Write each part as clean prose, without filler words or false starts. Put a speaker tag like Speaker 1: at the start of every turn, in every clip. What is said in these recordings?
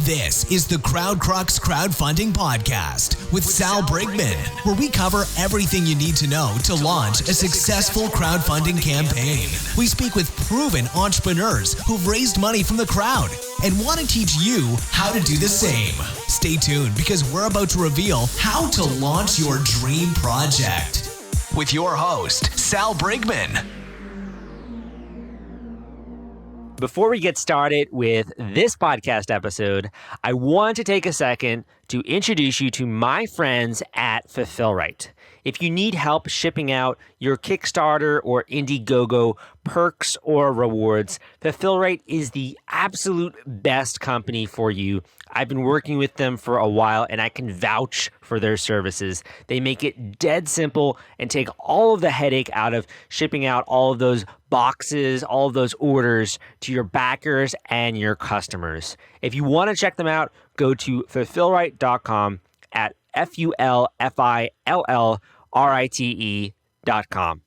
Speaker 1: This is the Crowd Crux Crowdfunding Podcast with Sal Briggman, where we cover everything you need to know to launch a successful crowdfunding campaign. We speak with proven entrepreneurs who've raised money from the crowd and want to teach you how to do the same. Stay tuned because we're about to reveal how to launch your dream project. With your host, Sal Briggman.
Speaker 2: Before we get started with this podcast episode, I want to take a second to introduce you to my friends at Fulfillrite. If you need help shipping out your Kickstarter or Indiegogo perks or rewards, Fulfillrite is the absolute best company for you. I've been working with them for a while and I can vouch for their services. They make it dead simple and take all of the headache out of shipping out all of those boxes, all of those orders to your backers and your customers. If you want to check them out, go to fulfillrite.com at fulfillrite.com.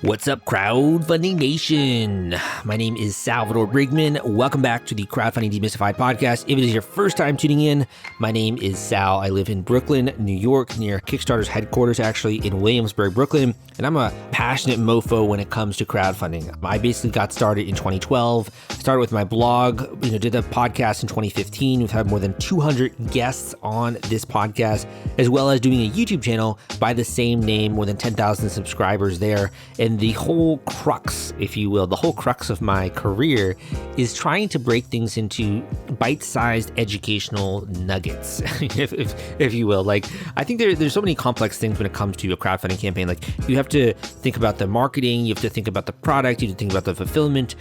Speaker 2: What's up, Crowdfunding Nation? My name is Salvador Briggman. Welcome back to the Crowdfunding Demystified podcast. If it is your first time tuning in, my name is Sal. I live in Brooklyn, New York, near Kickstarter's headquarters, actually in Williamsburg, Brooklyn. And I'm a passionate mofo when it comes to crowdfunding. I basically got started in 2012, started with my blog, did the podcast in 2015. We've had more than 200 guests on this podcast, as well as doing a YouTube channel by the same name, more than 10,000 subscribers there. And the whole crux, if you will, the whole crux of my career is trying to break things into bite-sized educational nuggets, if you will. Like, I think there's so many complex things when it comes to a crowdfunding campaign. Like, you have to think about the marketing, you have to think about the product, you have to think about the fulfillment.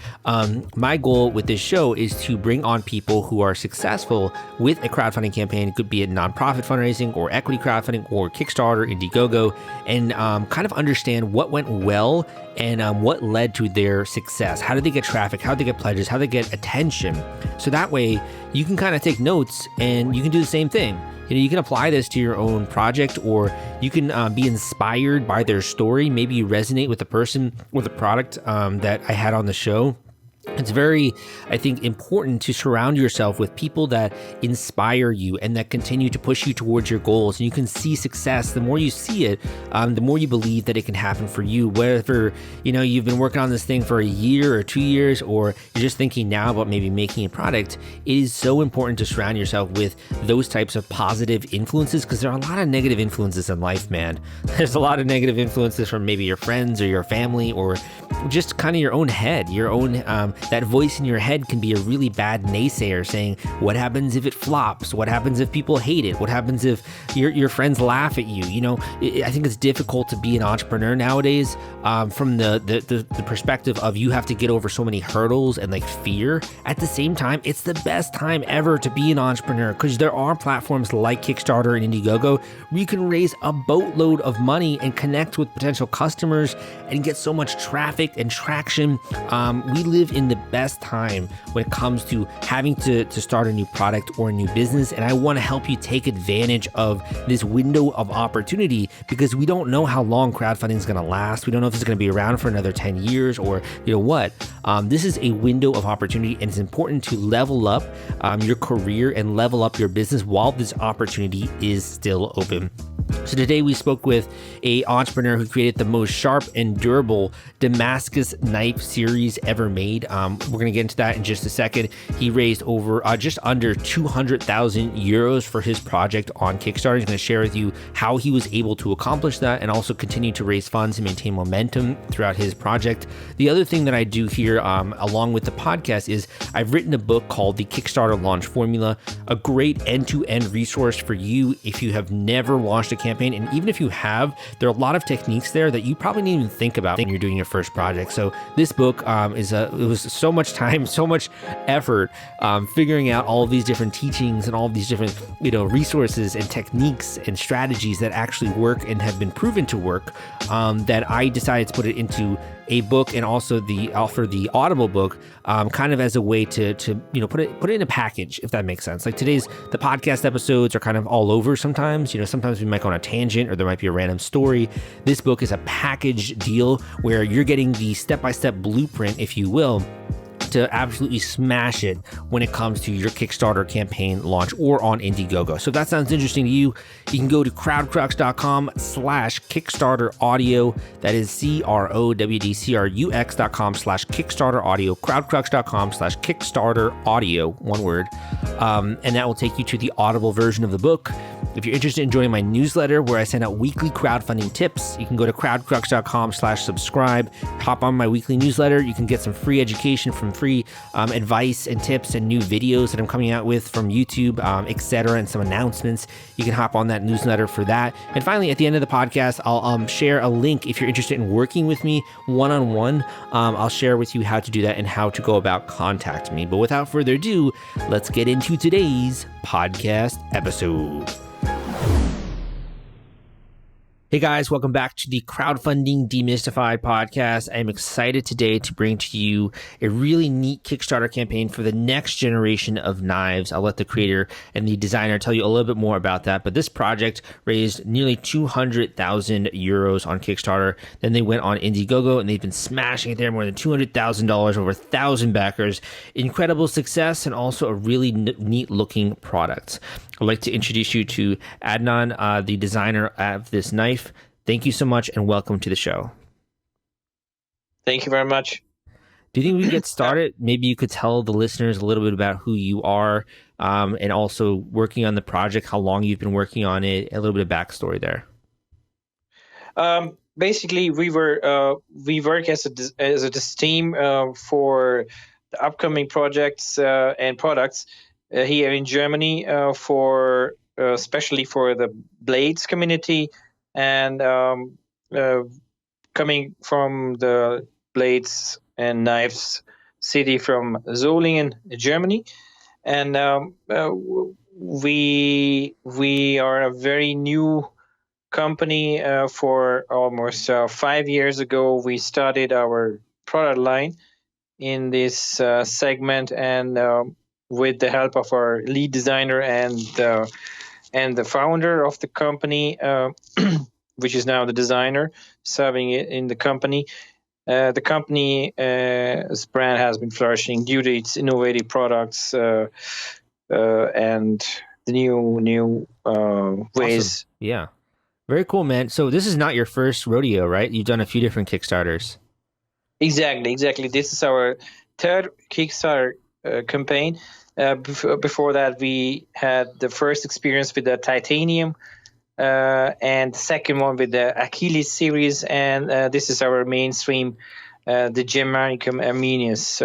Speaker 2: My goal with this show is to bring on people who are successful with a crowdfunding campaign. It could be a nonprofit fundraising or equity crowdfunding or Kickstarter, Indiegogo, and kind of understand what went well and what led to their success. How did they get traffic? How did they get pledges? How did they get attention? So that way you can kind of take notes and you can do the same thing. You can apply this to your own project, or you can be inspired by their story. Maybe you resonate with the person or the product that I had on the show. It's very, I think, important to surround yourself with people that inspire you and that continue to push you towards your goals. And you can see success. The more you see it, the more you believe that it can happen for you. Whether, you've been working on this thing for a year or 2 years, or you're just thinking now about maybe making a product, it is so important to surround yourself with those types of positive influences, because there are a lot of negative influences in life, man. There's a lot of negative influences from maybe your friends or your family, or just kind of your own head, your own, that voice in your head can be a really bad naysayer saying, what happens if it flops? What happens if people hate it? What happens if your friends laugh at you? I think it's difficult to be an entrepreneur nowadays from the perspective of you have to get over so many hurdles and like fear. At the same time, it's the best time ever to be an entrepreneur, because there are platforms like Kickstarter and Indiegogo where you can raise a boatload of money and connect with potential customers and get so much traffic and traction. We live in the best time when it comes to having to start a new product or a new business. And I want to help you take advantage of this window of opportunity, because we don't know how long crowdfunding is going to last. We don't know if it's going to be around for another 10 years or what. This is a window of opportunity, and it's important to level up your career and level up your business while this opportunity is still open. So today we spoke with an entrepreneur who created the most sharp and durable Damascus knife series ever made. We're going to get into that in just a second. He raised over just under 200,000 euros for his project on Kickstarter. He's going to share with you how he was able to accomplish that and also continue to raise funds and maintain momentum throughout his project. The other thing that I do here along with the podcast is I've written a book called The Kickstarter Launch Formula, a great end-to-end resource for you if you have never launched a campaign. And even if you have, there are a lot of techniques there that you probably didn't even think about when you're doing your first project. So this book it was so much time, so much effort figuring out all of these different teachings and all of these different resources and techniques and strategies that actually work and have been proven to work, that I decided to put it into a book and also offer the Audible book kind of as a way to put it in a package, if that makes sense. Like the podcast episodes are kind of all over sometimes. Sometimes we might go on a tangent or there might be a random story. This book is a package deal where you're getting the step-by-step blueprint, if you will, to absolutely smash it when it comes to your Kickstarter campaign launch or on Indiegogo. So if that sounds interesting to you, you can go to crowdcrux.com/Kickstarter audio. That is crowdcrux.com/Kickstarter audio, crowdcrux.com/Kickstarter audio, one word. And that will take you to the Audible version of the book. If you're interested in joining my newsletter where I send out weekly crowdfunding tips, you can go to crowdcrux.com/subscribe, hop on my weekly newsletter. You can get some free education, from free advice and tips and new videos that I'm coming out with from YouTube, etc., and some announcements. You can hop on that newsletter for that. And finally, at the end of the podcast, I'll share a link if you're interested in working with me one-on-one. I'll share with you how to do that and how to go about contacting me. But without further ado, let's get into today's podcast episode. Hey guys, welcome back to the Crowdfunding Demystified podcast. I'm excited today to bring to you a really neat Kickstarter campaign for the next generation of knives. I'll let the creator and the designer tell you a little bit more about that, but this project raised nearly 200,000 euros on Kickstarter. Then they went on Indiegogo and they've been smashing it there, more than $200,000, over 1,000 backers. Incredible success and also a really neat looking product. I'd like to introduce you to Adnan, the designer of this knife. Thank you so much and welcome to the show.
Speaker 3: Thank you very much.
Speaker 2: Do you think we can get started? Maybe you could tell the listeners a little bit about who you are, and also working on the project, how long you've been working on it, a little bit of backstory there.
Speaker 3: Basically, we work as a team for the upcoming projects and products here in Germany, for especially for the blades community, and coming from the blades and knives city from Solingen, Germany, and we are a very new company. For almost 5 years ago, we started our product line in this segment, and with the help of our lead designer and the founder of the company, which is now the designer serving it in the company. The company's brand has been flourishing due to its innovative products and the new ways.
Speaker 2: Awesome. Yeah, very cool, man. So this is not your first rodeo, right? You've done a few different Kickstarters.
Speaker 3: Exactly. This is our third Kickstarter campaign. Before that, we had the first experience with the titanium, and the second one with the Achilles series, and this is our mainstream, the Germanicum Arminius.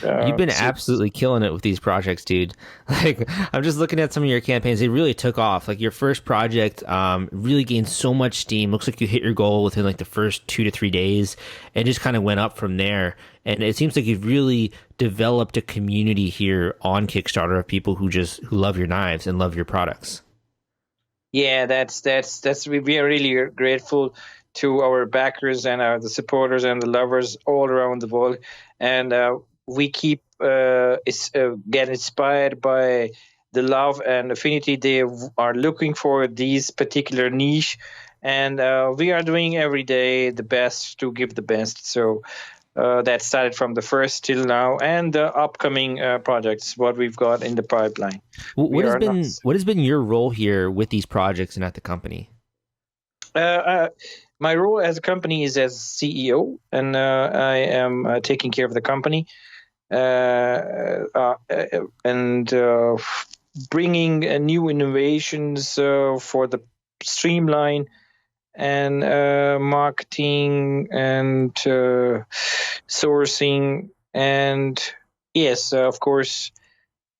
Speaker 2: You've been absolutely killing it with these projects, dude. Like, I'm just looking at some of your campaigns. They really took off. Like, your first project really gained so much steam. Looks like you hit your goal within like the first 2 to 3 days, and just kind of went up from there. And it seems like you've really developed a community here on Kickstarter of people who love your knives and love your products.
Speaker 3: Yeah, that's we are really grateful to our backers and the supporters and the lovers all around the world, and we keep get inspired by the love and affinity they are looking for these particular niche, and we are doing every day the best to give the best. So that started from the first till now, and the upcoming projects, what we've got in the pipeline.
Speaker 2: What has been your role here with these projects and at the company?
Speaker 3: My role as a company is as CEO, and I am taking care of the company and bringing new innovations for the streamline and marketing and sourcing, and yes, of course,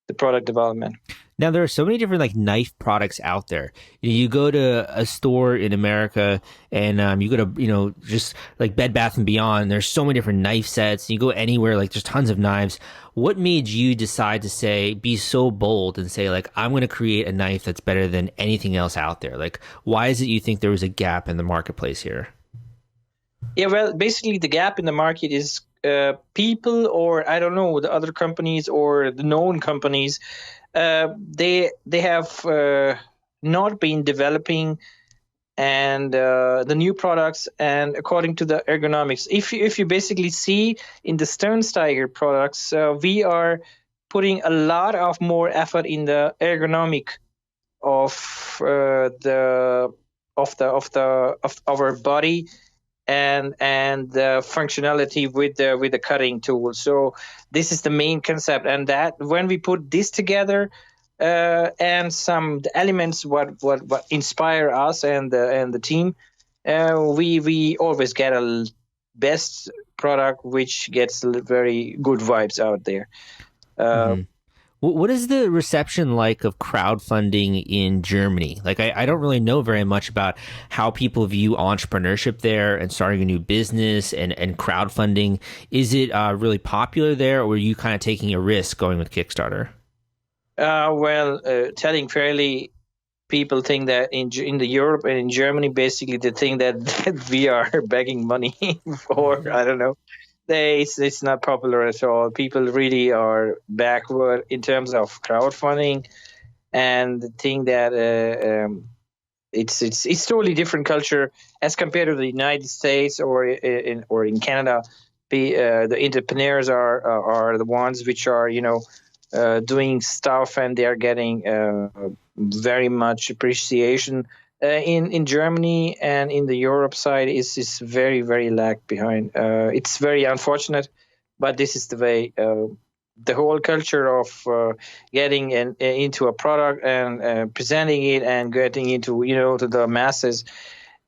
Speaker 3: the product development.
Speaker 2: Now, there are so many different like knife products out there. You go to a store in America and you go to, just like Bed Bath & Beyond. There's so many different knife sets. You go anywhere, like there's tons of knives. What made you decide to be so bold and say, like, I'm going to create a knife that's better than anything else out there? Like, why is it you think there was a gap in the marketplace here?
Speaker 3: Yeah, well, basically the gap in the market is people, or I don't know, the other companies or the known companies, they have not been developing and the new products, and according to the ergonomics. If you basically see in the Sternsteiger products, we are putting a lot of more effort in the ergonomic of our body and the functionality with the cutting tool. So this is the main concept, and that when we put this together, and some the elements what inspire us and the team, we always get a best product which gets very good vibes out there.
Speaker 2: What is the reception like of crowdfunding in Germany? Like, I don't really know very much about how people view entrepreneurship there and starting a new business and crowdfunding. Is it really popular there, or are you kind of taking a risk going with Kickstarter?
Speaker 3: Telling fairly, people think that in the Europe and in Germany, basically they think that we are begging money for, I don't know. It's not popular at all. People really are backward in terms of crowdfunding, and think that it's totally different culture as compared to the United States or in Canada. The entrepreneurs are the ones which are doing stuff, and they are getting very much appreciation. In Germany and in the Europe side is very, very lag behind. It's very unfortunate, but this is the way. The whole culture of getting into a product and presenting it and getting into to the masses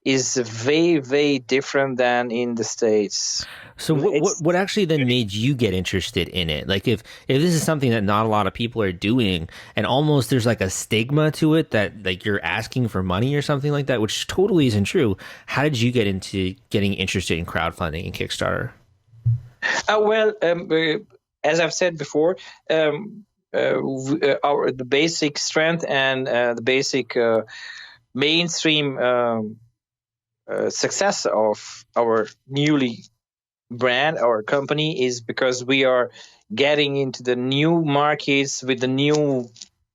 Speaker 3: is very, very different than in the States.
Speaker 2: So what actually then made you get interested in it? Like if this is something that not a lot of people are doing, and almost there's like a stigma to it that like you're asking for money or something like that, which totally isn't true. How did you get into getting interested in crowdfunding and Kickstarter?
Speaker 3: As I've said before, the basic strength and the basic mainstream success of our newly brand, our company, is because we are getting into the new markets with the new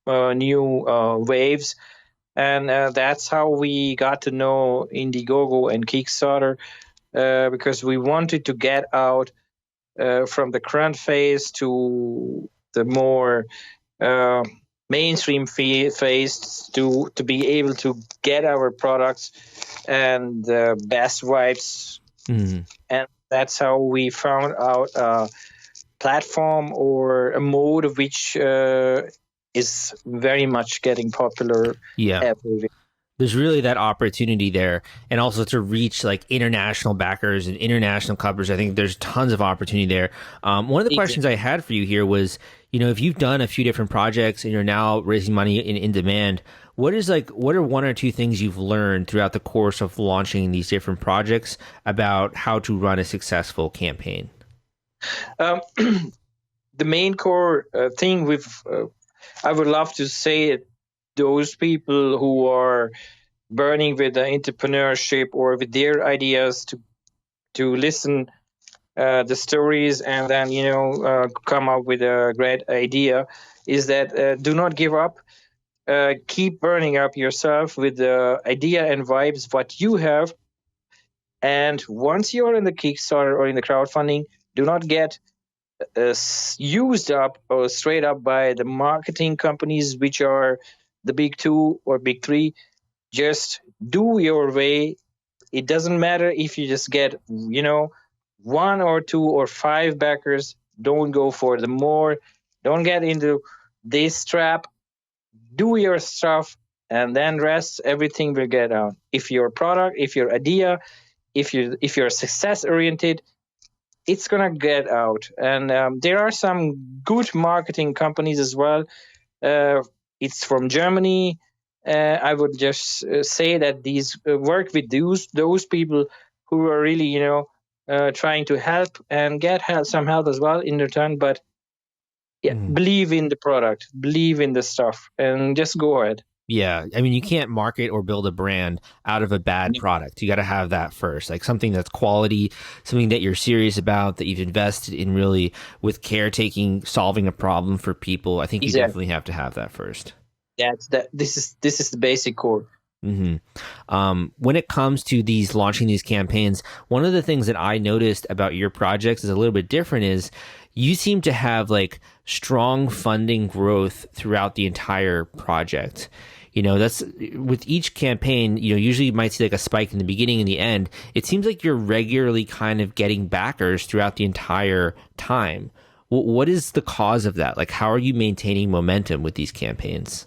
Speaker 3: waves, and that's how we got to know Indiegogo and Kickstarter, because we wanted to get out from the current phase to the more mainstream phase to be able to get our products and best vibes. And that's how we found out a platform or a mode which is very much getting popular everywhere.
Speaker 2: There's really that opportunity there, and also to reach like international backers and international covers. I think there's tons of opportunity there. One of the questions I had for you here was, if you've done a few different projects and you're now raising money in demand, what are one or two things you've learned throughout the course of launching these different projects about how to run a successful campaign?
Speaker 3: The main core thing I would love to say it, those people who are burning with the entrepreneurship or with their ideas to listen the stories and then come up with a great idea, is that do not give up. Keep burning up yourself with the idea and vibes what you have, and once you're in the Kickstarter or in the crowdfunding, do not get used up or straight up by the marketing companies, which are the big two or big three. Just do your way. It doesn't matter if you just get one or two or five backers. Don't go for the more. Don't get into this trap. Do your stuff, and then rest. Everything will get out. If your product, if your idea, if you're success oriented, it's gonna get out. And there are some good marketing companies as well. It's from Germany. I would just say that these work with those people who are really trying to help and get some help as well in return. But believe in the product, believe in the stuff, and just go ahead.
Speaker 2: Yeah, I mean, you can't market or build a brand out of a bad product. You got to have that first, like something that's quality, something that you're serious about, that you've invested in really with caretaking, solving a problem for people. I think you definitely have to have that first.
Speaker 3: This is the basic core.
Speaker 2: When it comes to launching these campaigns, one of the things that I noticed about your projects is a little bit different is you seem to have like strong funding growth throughout the entire project. That's with each campaign, usually you might see like a spike in the beginning and the end. It seems like you're regularly kind of getting backers throughout the entire time. What is the cause of that? Like, how are you maintaining momentum with these campaigns?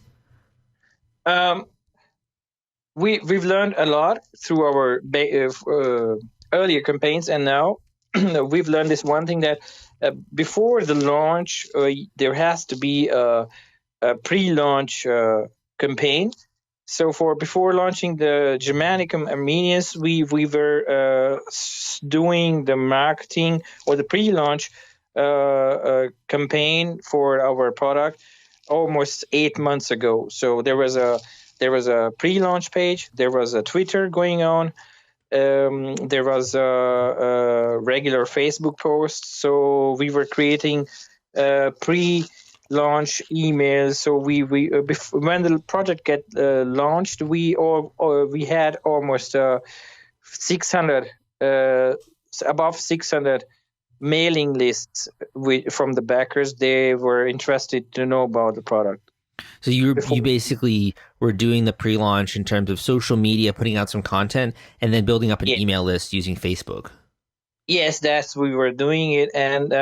Speaker 3: We've learned a lot through our earlier campaigns, and now we've learned this one thing that before the launch, there has to be a pre-launch campaign. So before launching the Germanicum Arminius, we were doing the marketing or the pre-launch campaign for our product almost 8 months ago. So there was a pre-launch page, there was a Twitter going on, there was a regular Facebook post. So we were creating pre-launch emails. So when the project get launched, we had almost 600 above 600 mailing lists from the backers. They were interested to know about the product.
Speaker 2: So you basically were doing the pre-launch in terms of social media, putting out some content, and then building up an email list using Facebook.
Speaker 3: Yes, we were doing it, and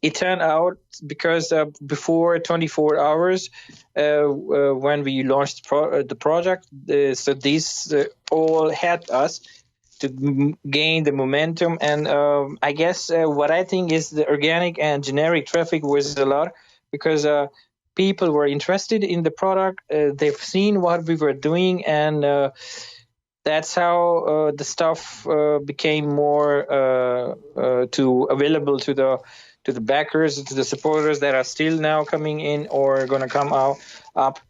Speaker 3: it turned out because before 24 hours, when we launched the project, so these all helped us to gain the momentum. And I guess what I think is the organic and generic traffic was a lot because people were interested in the product. They've seen what we were doing, and that's how the stuff became more available to the backers, to the supporters that are still now coming in or going to come up.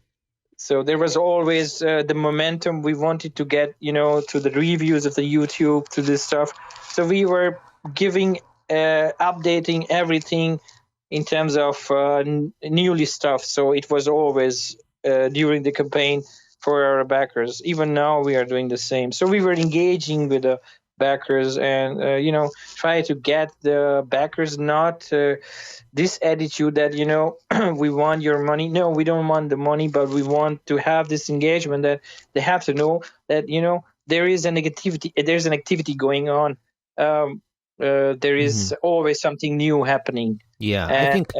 Speaker 3: So there was always the momentum we wanted to get, to the reviews of the YouTube, to this stuff. So we were updating everything in terms of newly stuff. So it was always during the campaign for our backers. Even now we are doing the same. So we were engaging with the backers and, try to get the backers not this attitude that, we want your money. No, we don't want the money, but we want to have this engagement that they have to know that, there's an activity going on. There is always something new happening.
Speaker 2: Yeah, I think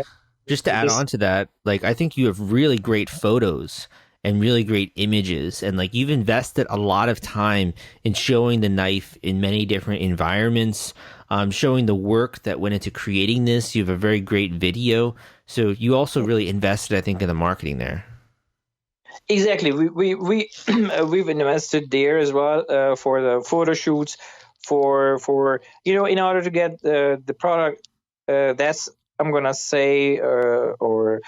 Speaker 2: just to add on to that, like, I think you have really great photos and really great images, and like you've invested a lot of time in showing the knife in many different environments, showing the work that went into creating this. You have a very great video, so you also really invested, I think, in the marketing there.
Speaker 3: Exactly, we've invested there as well for the photo shoots, for in order to get the product. That's I'm gonna say or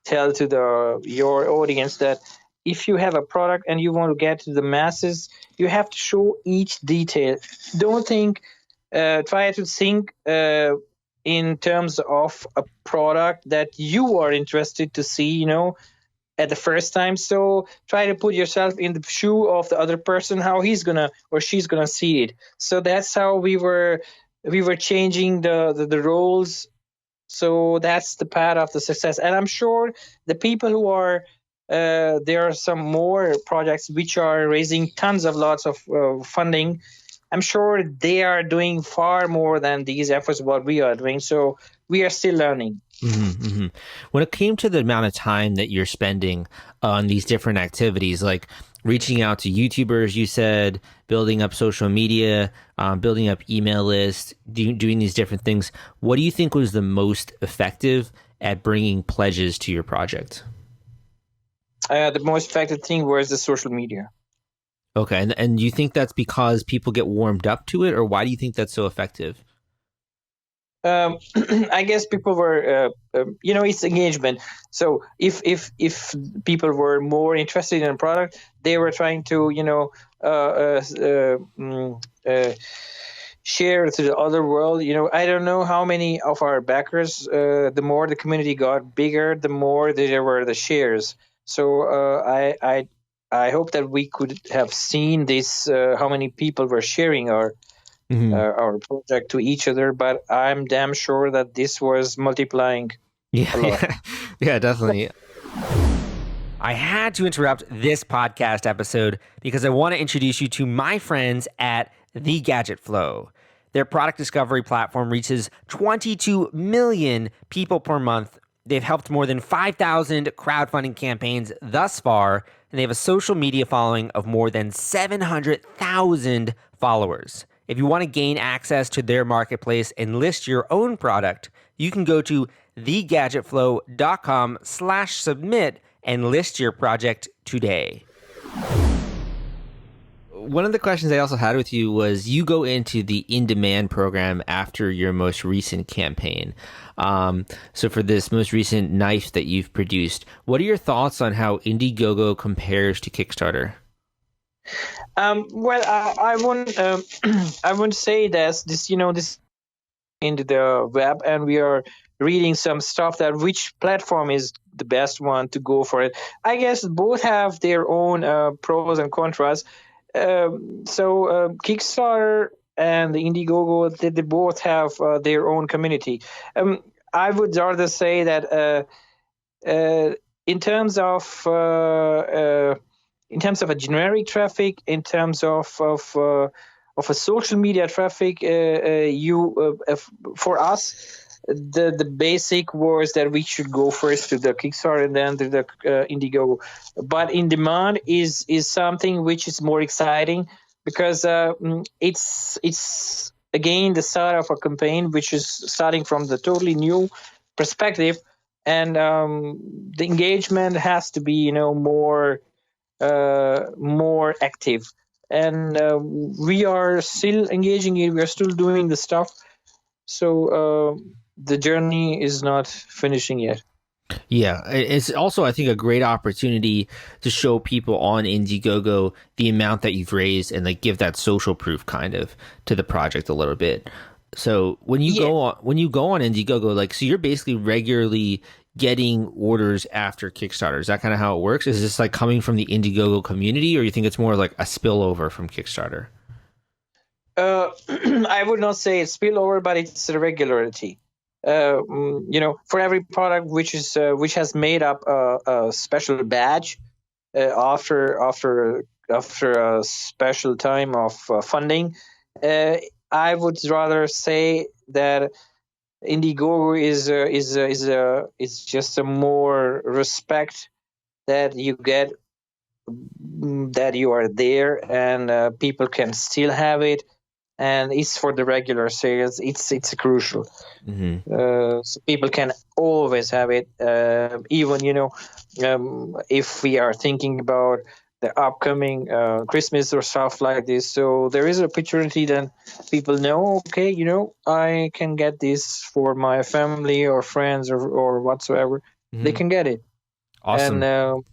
Speaker 3: tell to your audience that if you have a product and you want to get to the masses, you have to show each detail. Don't try to think in terms of a product that you are interested to see, at the first time. So try to put yourself in the shoe of the other person, how he's gonna or she's gonna see it. So that's how we were changing the roles. So that's the path of the success. And I'm sure the people who are there are some more projects which are raising lots of funding. I'm sure they are doing far more than these efforts what we are doing. So we are still learning.
Speaker 2: When it came to the amount of time that you're spending on these different activities, like reaching out to YouTubers, you said, building up social media, building up email lists, doing these different things, what do you think was the most effective at bringing pledges to your project?
Speaker 3: The most effective thing was the social media.
Speaker 2: Okay, and you think that's because people get warmed up to it, or why do you think that's so effective?
Speaker 3: I guess people were, it's engagement. So if people were more interested in a product, they were trying to, share to the other world. I don't know how many of our backers. The more the community got bigger, the more there were the shares. So I hope that we could have seen this, how many people were sharing our project to each other, but I'm damn sure that this was multiplying a lot.
Speaker 2: Yeah, definitely. I had to interrupt this podcast episode because I want to introduce you to my friends at The Gadget Flow. Their product discovery platform reaches 22 million people per month. They've helped more than 5,000 crowdfunding campaigns thus far, and they have a social media following of more than 700,000 followers. If you want to gain access to their marketplace and list your own product, you can go to thegadgetflow.com/submit and list your project today. One of the questions I also had with you was you go into the in-demand program after your most recent campaign. So for this most recent knife that you've produced, what are your thoughts on how Indiegogo compares to Kickstarter?
Speaker 3: Well, I wouldn't I wouldn't say this this into the web, and we are reading some stuff that which platform is the best one to go for it. I guess both have their own pros and contras. Kickstarter and the Indiegogo, they both have their own community. I would rather say that in terms of a generic traffic, in terms of a social media traffic, for us, the basic was that we should go first to the Kickstarter and then to the Indiegogo. But in demand is something which is more exciting because it's again the start of a campaign which is starting from the totally new perspective, and the engagement has to be more active. And we are still engaging it. We are still doing the stuff. So the journey is not finishing yet.
Speaker 2: Yeah, it's also, I think, a great opportunity to show people on Indiegogo the amount that you've raised and like give that social proof kind of to the project a little bit. So when you go on Indiegogo, like, so you're basically regularly getting orders after Kickstarter. Is that kind of how it works? Is this like coming from the Indiegogo community, or you think it's more like a spillover from Kickstarter?
Speaker 3: I would not say it's spillover, but it's a regularity. For every product which has made up a special badge after a special time of funding, I would rather say that Indiegogo is just a more respect that you get, that you are there and people can still have it. And it's for the regular sales. It's crucial. So people can always have it, even if we are thinking about the upcoming Christmas or stuff like this. So there is an opportunity that people know. Okay, I can get this for my family or friends or whatsoever. They can get it.
Speaker 2: Awesome.
Speaker 3: And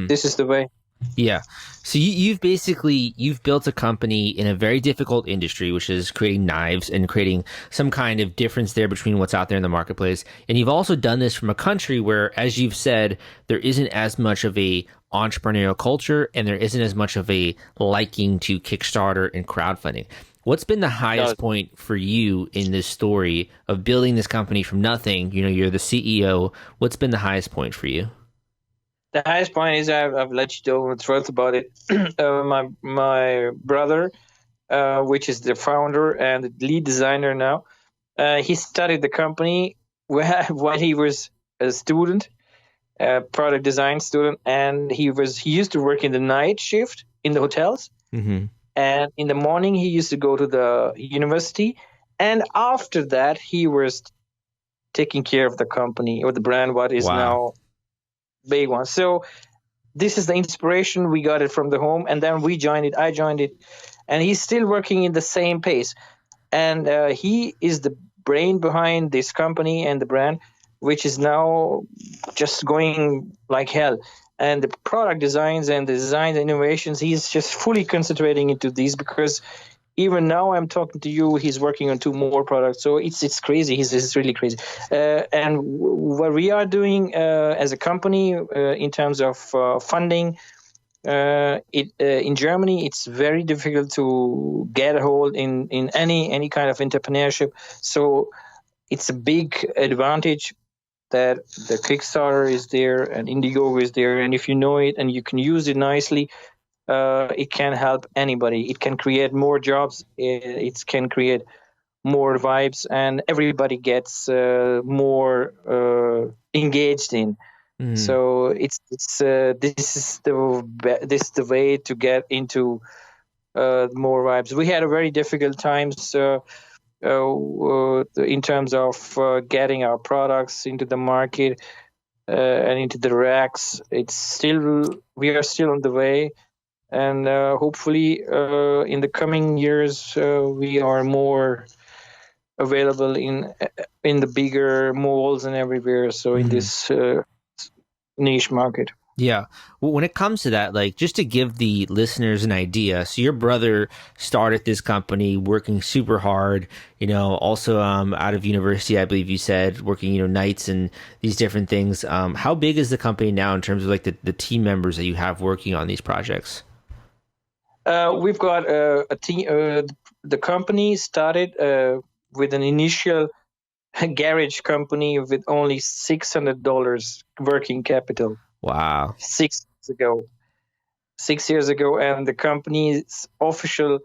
Speaker 3: this is the way.
Speaker 2: Yeah. So you've built a company in a very difficult industry, which is creating knives and creating some kind of difference there between what's out there in the marketplace. And you've also done this from a country where, as you've said, there isn't as much of a entrepreneurial culture and there isn't as much of a liking to Kickstarter and crowdfunding. What's been the highest point for you in this story of building this company from nothing? You're the CEO. What's been the highest point for you?
Speaker 3: The highest point is I've let you know the truth about it. My brother, which is the founder and the lead designer now, he started the company while he was a student, product design student, and he used to work in the night shift in the hotels, and in the morning he used to go to the university, and after that he was taking care of the company or the brand, what is now big one. So this is the inspiration. We got it from the home, and then I joined it, and he's still working in the same pace, and he is the brain behind this company and the brand, which is now just going like hell. And the product designs and the design innovations, he's just fully concentrating into these, because even now I'm talking to you, he's working on 2 more products. So it's crazy. It's really crazy. And what we are doing as a company in terms of funding, in Germany, it's very difficult to get a hold in any kind of entrepreneurship. So it's a big advantage that the Kickstarter is there and Indiegogo is there, and if you know it and you can use it nicely, it can help anybody. It can create more jobs. It can create more vibes, and everybody gets more engaged in. So this is the way to get into more vibes. We had a very difficult times in terms of getting our products into the market and into the racks. We are still on the way, and hopefully in the coming years we are more available in the bigger malls and everywhere. So in this niche market.
Speaker 2: Yeah. Well, when it comes to that, like, just to give the listeners an idea, so your brother started this company working super hard, also out of university, I believe you said, working, nights and these different things. How big is the company now in terms of like the team members that you have working on these projects?
Speaker 3: We've got a team. The company started with an initial garage company with only $600 working capital.
Speaker 2: Wow.
Speaker 3: 6 years ago, and the company's official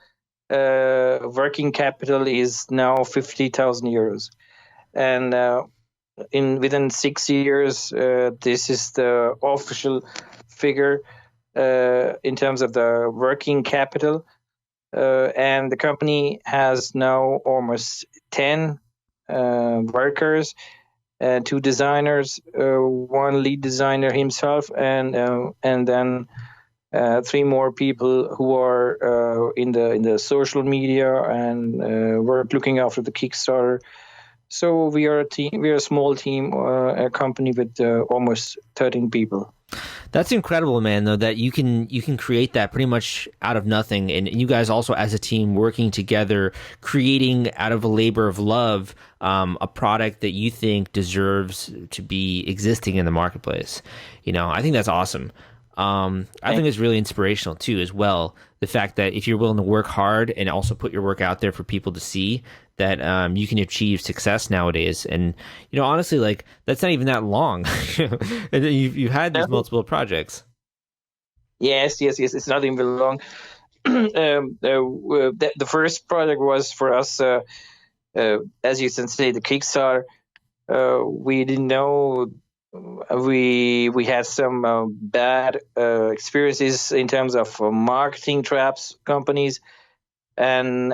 Speaker 3: working capital is now 50,000 euros. And within 6 years, this is the official figure in terms of the working capital. And the company has now almost 10 workers, 2 designers, 1 lead designer himself, and then 3 more people who are in the social media and we're looking after the Kickstarter. So we are a team. We are a small team, a company with almost 13 people.
Speaker 2: That's incredible, man, though, that you can create that pretty much out of nothing. And you guys also as a team working together, creating out of a labor of love, a product that you think deserves to be existing in the marketplace. I think that's awesome. I think it's really inspirational too, as well. The fact that if you're willing to work hard and also put your work out there for people to see, that you can achieve success nowadays. And honestly, like, that's not even that long. And you've had these multiple projects.
Speaker 3: Yes, it's not even long. The first project was for us, as you can say, the Kickstarter. We didn't know. We had some bad experiences in terms of marketing traps companies, and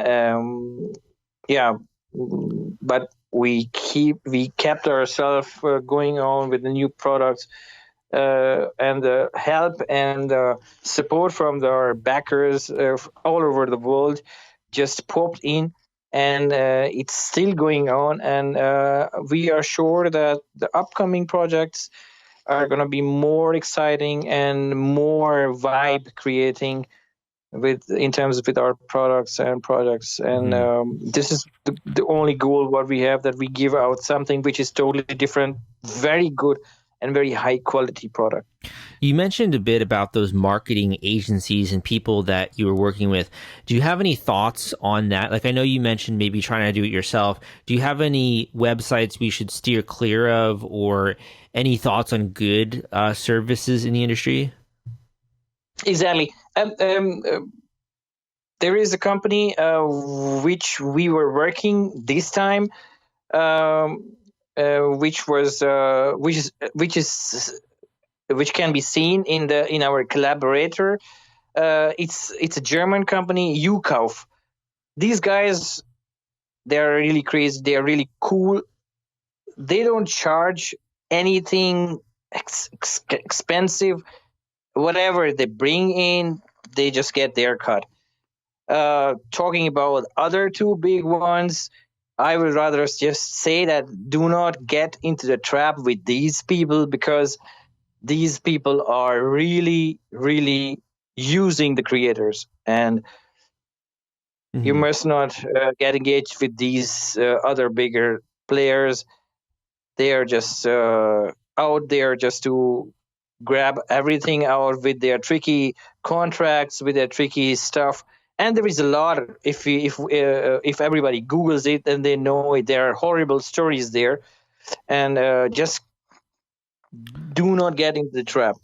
Speaker 3: but we kept ourselves going on with the new products, and the help and support from our backers all over the world just popped in, and it's still going on, and we are sure that the upcoming projects are going to be more exciting and more vibe creating in terms with our products and projects. And this is the only goal what we have, that we give out something which is totally different, very good and very high quality product.
Speaker 2: You mentioned a bit about those marketing agencies and people that you were working with. Do you have any thoughts on that? Like, I know you mentioned maybe trying to do it yourself. Do you have any websites we should steer clear of, or any thoughts on good services in the industry?
Speaker 3: Exactly. There is a company which we were working this time, which can be seen in our collaborator. It's a German company, Ukauf. These guys, they are really crazy. They are really cool. They don't charge anything expensive. Whatever they bring in, they just get their cut. Talking about other 2 big ones, I would rather just say that do not get into the trap with these people, because these people are really, really using the creators, and you must not get engaged with these other bigger players. They are just out there just to grab everything out with their tricky contracts, with their tricky stuff. And there is a lot. If everybody Googles it, then they know it. There are horrible stories there, and just do not get into the trap.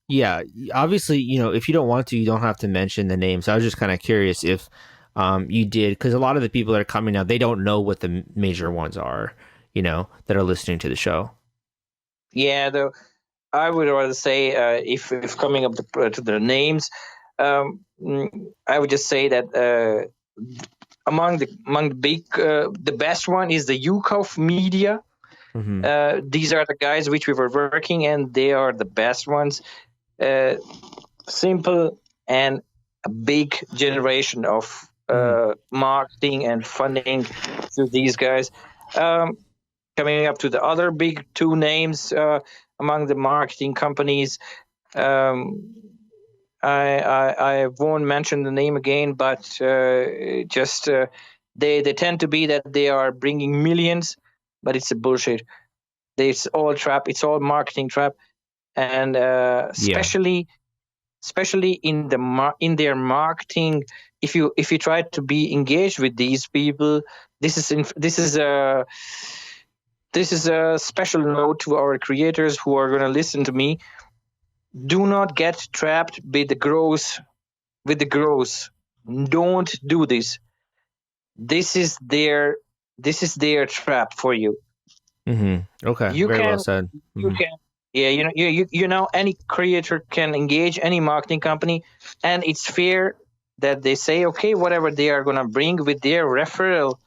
Speaker 2: Yeah, obviously, if you don't want to, you don't have to mention the names. I was just kind of curious if you did, because a lot of the people that are coming now, they don't know what the major ones are, that are listening to the show.
Speaker 3: Yeah, though I would rather say if coming up to the names, I would just say that among the big, the best one is the Yukov Media.
Speaker 2: Mm-hmm.
Speaker 3: These are the guys which we were working, and they are the best ones. Simple and a big generation of marketing and funding to these guys. Coming up to the other big two names among the marketing companies. I won't mention the name again, but just they tend to be that they are bringing millions, but it's a bullshit. It's all trap. It's all marketing trap, and especially in their marketing. If you try to be engaged with these people, this is a special note to our creators who are going to listen to me. Do not get trapped with the growth. Don't do this. This is their trap for you.
Speaker 2: Mm-hmm. Okay. Very well said.
Speaker 3: You can. Yeah, any creator can engage any marketing company, and it's fair that they say, okay, whatever they are going to bring with their referral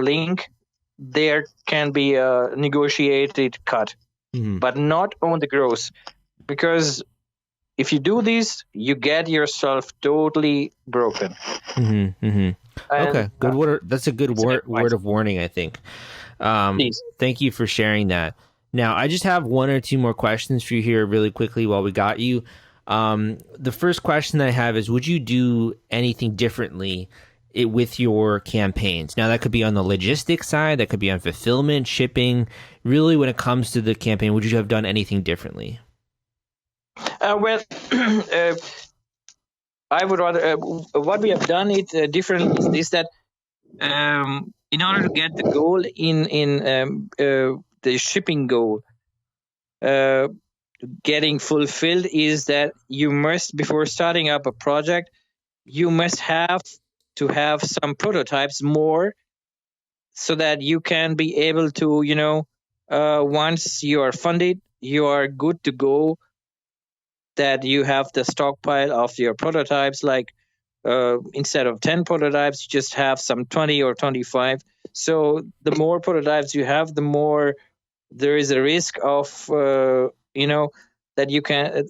Speaker 3: link, there can be a negotiated cut, but not on the gross, because if you do this, you get yourself totally broken.
Speaker 2: Okay, good word. That's a good word of warning, I think. Thank you for sharing that. Now, I just have one or two more questions for you here really quickly while we got you. The first question I have is, would you do anything differently with your campaigns? Now, that could be on the logistics side, that could be on fulfillment, shipping. Really, when it comes to the campaign, would you have done anything differently?
Speaker 3: Well, I would rather, what we have done it differently is that in order to get the goal in the shipping goal getting fulfilled, is that you must, before starting up a project, you must have to have some prototypes more, so that you can be able to, once you are funded, you are good to go, that you have the stockpile of your prototypes, like instead of 10 prototypes, you just have some 20 or 25. So the more prototypes you have, the more there is a risk of that you can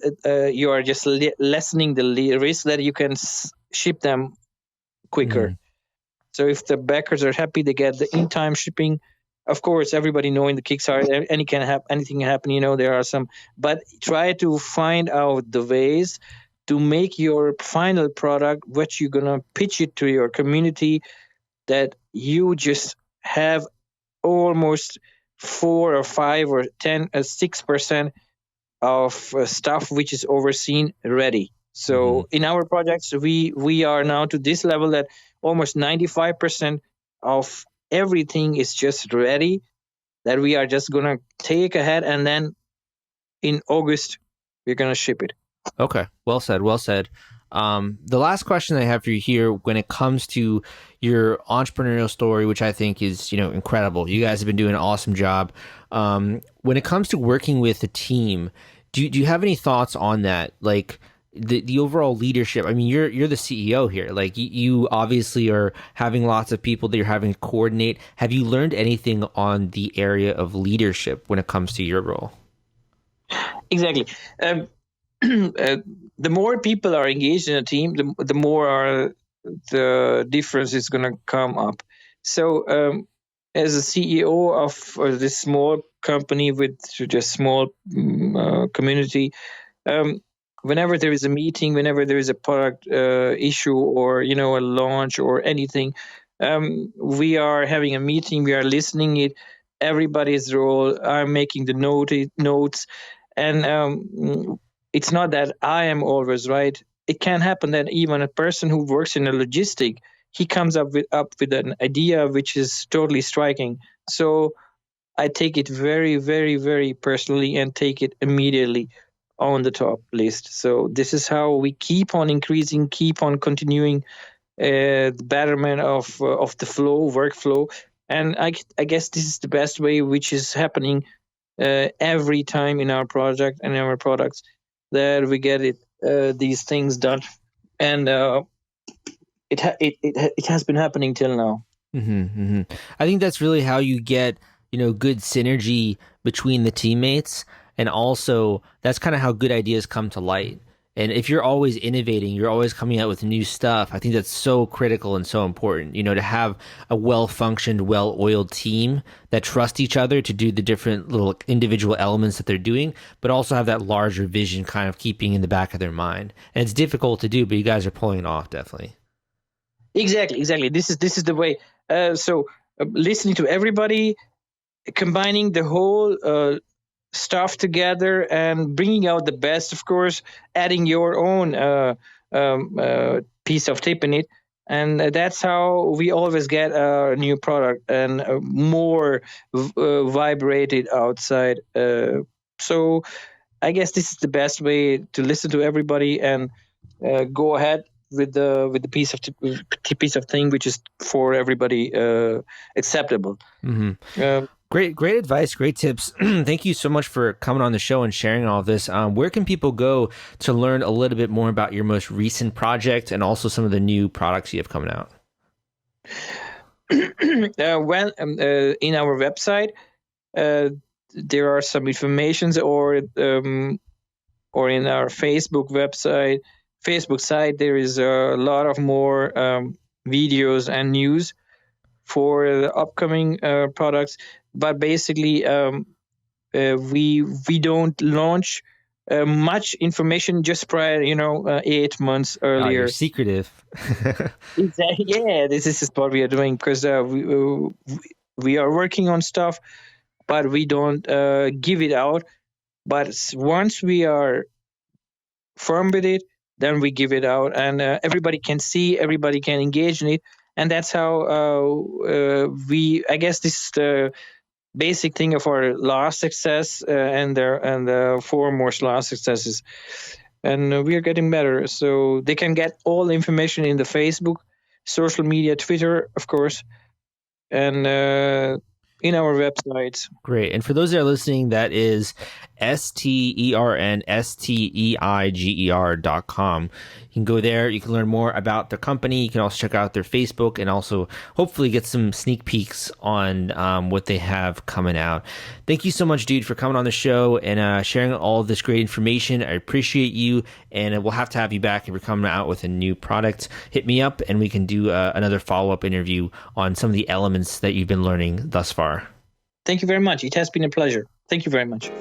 Speaker 3: you are just lessening the risk that you can ship them quicker. So if the backers are happy, they get the in-time shipping. Of course, everybody knowing the Kickstarter, anything can happen. There are some, but try to find out the ways to make your final product, what you're gonna pitch it to your community, that you just have almost 4 or 5 or 10 6% of stuff which is overseen ready. So in our projects, we are now to this level that almost 95% of everything is just ready, that we are just gonna take ahead, and then in August we're gonna ship it.
Speaker 2: Okay, well said. The last question I have for you here, when it comes to your entrepreneurial story, which I think is, incredible. You guys have been doing an awesome job. When it comes to working with a team, do you have any thoughts on that? Like the overall leadership. I mean, you're the CEO here. Like you obviously are having lots of people that you're having to coordinate. Have you learned anything on the area of leadership when it comes to your role?
Speaker 3: Exactly. The more people are engaged in a team, the more the difference is going to come up. So as a CEO of this small company with just small community, whenever there is a meeting, whenever there is a product issue, or a launch or anything, we are having a meeting, we are listening it, everybody's role, I'm making the notes, And it's not that I am always right. It can happen that even a person who works in a logistic, he comes up with an idea which is totally striking. So I take it very, very, very personally and take it immediately on the top list. So this is how we keep on increasing, keep on continuing the betterment of the workflow. And I guess this is the best way, which is happening every time in our project and our products, that we get these things done. And it has been happening till now.
Speaker 2: I think that's really how you get, good synergy between the teammates. And also that's kind of how good ideas come to light. And if you're always innovating, you're always coming out with new stuff. I think that's so critical and so important, to have a well-functioned, well-oiled team that trust each other to do the different little individual elements that they're doing, but also have that larger vision kind of keeping in the back of their mind. And it's difficult to do, but you guys are pulling it off, definitely.
Speaker 3: Exactly. This is the way. Listening to everybody, combining the whole stuff together and bringing out the best, of course, adding your own piece of tip in it. And that's how we always get a new product and more vibrated outside. So I guess this is the best way to listen to everybody and go ahead with the piece of thing which is for everybody acceptable.
Speaker 2: Great advice, great tips. Thank you so much for coming on the show and sharing all of this. Where can people go to learn a little bit more about your most recent project and also some of the new products you have coming out?
Speaker 3: In our website, there are some informations, or in our Facebook site, there is a lot of more videos and news for the upcoming products. But basically, we don't launch much information just prior, 8 months earlier.
Speaker 2: Oh, you're secretive.
Speaker 3: Exactly. Yeah, this is what we are doing, because we are working on stuff, but we don't give it out. But once we are firm with it, then we give it out, and everybody can see, everybody can engage in it. And that's how I guess this is the basic thing of our last success and the foremost last successes. And we are getting better. So they can get all the information in the Facebook, social media, Twitter, of course, and in our website.
Speaker 2: Great. And for those that are listening, that is STERNSTEIGER.com. You can go there. You can learn more about their company. You can also check out their Facebook and also hopefully get some sneak peeks on what they have coming out. Thank you so much, dude, for coming on the show and sharing all of this great information. I appreciate you, and we'll have to have you back if you're coming out with a new product. Hit me up and we can do another follow-up interview on some of the elements that you've been learning thus far.
Speaker 3: Thank you very much. It has been a pleasure. Thank you very much.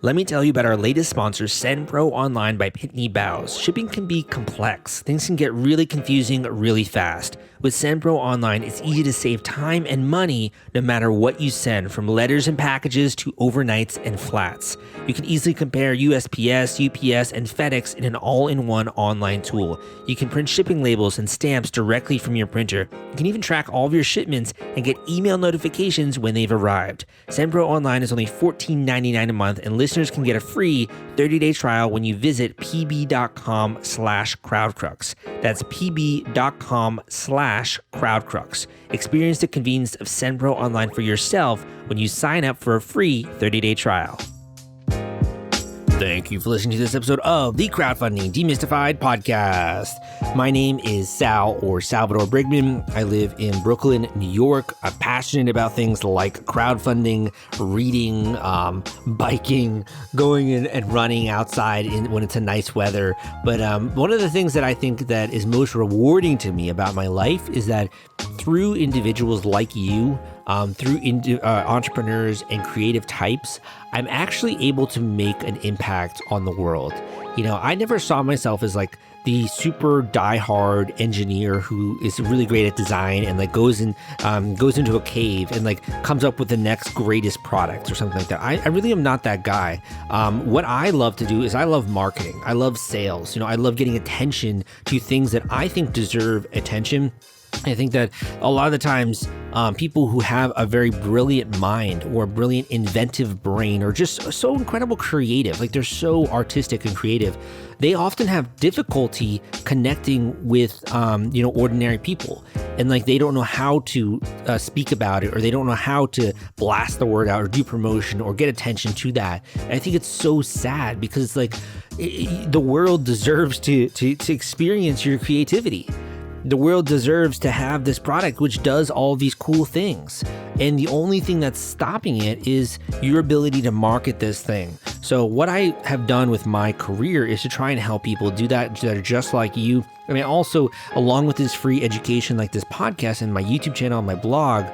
Speaker 2: Let me tell you about our latest sponsor, SendPro Online by Pitney Bowes. Shipping can be complex. Things can get really confusing really fast. With SendPro Online, it's easy to save time and money no matter what you send, from letters and packages to overnights and flats. You can easily compare USPS, UPS, and FedEx in an all-in-one online tool. You can print shipping labels and stamps directly from your printer. You can even track all of your shipments and get email notifications when they've arrived. SendPro Online is only $14.99 a month, and listeners can get a free 30-day trial when you visit pb.com/crowdcrux. That's pb.com/crowdcrux. Experience the convenience of SendPro Online for yourself when you sign up for a free 30-day trial. Thank you for listening to this episode of the Crowdfunding Demystified podcast. My name is Sal, or Salvador Briggman. I live in Brooklyn, New York. I'm passionate about things like crowdfunding, reading, biking, going in and running outside when it's a nice weather. But one of the things that I think that is most rewarding to me about my life is that through individuals like you, through entrepreneurs and creative types, I'm actually able to make an impact on the world. I never saw myself as like the super diehard engineer who is really great at design and like goes into a cave and like comes up with the next greatest product or something like that. I really am not that guy. What I love to do is I love marketing. I love sales. I love getting attention to things that I think deserve attention. I think that a lot of the times people who have a very brilliant mind or a brilliant inventive brain or just so incredible creative, like they're so artistic and creative, they often have difficulty connecting with, ordinary people. And like, they don't know how to speak about it, or they don't know how to blast the word out or do promotion or get attention to that. And I think it's so sad because it's like the world deserves to experience your creativity. The world deserves to have this product which does all these cool things. And the only thing that's stopping it is your ability to market this thing. So what I have done with my career is to try and help people do that are just like you. I mean, also, along with this free education like this podcast and my YouTube channel and my blog,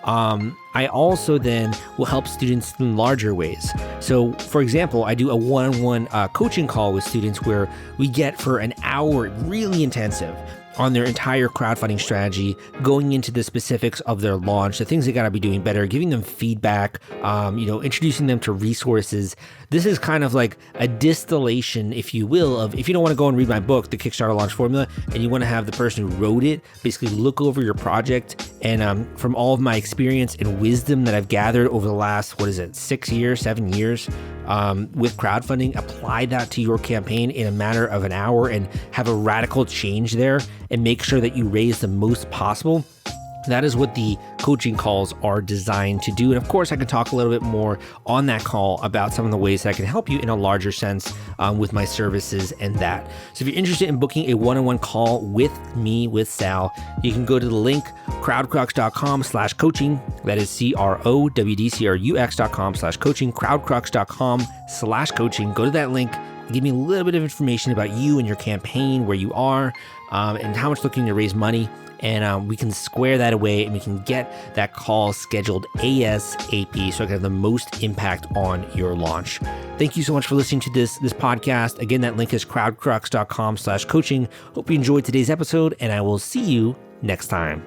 Speaker 2: I also then will help students in larger ways. So for example, I do a one-on-one coaching call with students where we get for an hour, really intensive, on their entire crowdfunding strategy, going into the specifics of their launch, the things they gotta be doing better, giving them feedback, introducing them to resources. This is kind of like a distillation, if you will, of if you don't want to go and read my book, The Kickstarter Launch Formula, and you want to have the person who wrote it basically look over your project and from all of my experience and wisdom that I've gathered over the last, 7 years with crowdfunding, apply that to your campaign in a matter of an hour and have a radical change there and make sure that you raise the most possible. That is what the coaching calls are designed to do. And of course, I can talk a little bit more on that call about some of the ways that I can help you in a larger sense with my services and that. So if you're interested in booking a one-on-one call with me, with Sal, you can go to the link crowdcrux.com/coaching. That is crowdcrux.com/coaching, crowdcrux.com/coaching. Go to that link. Give me a little bit of information about you and your campaign, where you are, and how much looking to raise money. And we can square that away and we can get that call scheduled ASAP so I can have the most impact on your launch. Thank you so much for listening to this podcast. Again, that link is crowdcrux.com/coaching. Hope you enjoyed today's episode, and I will see you next time.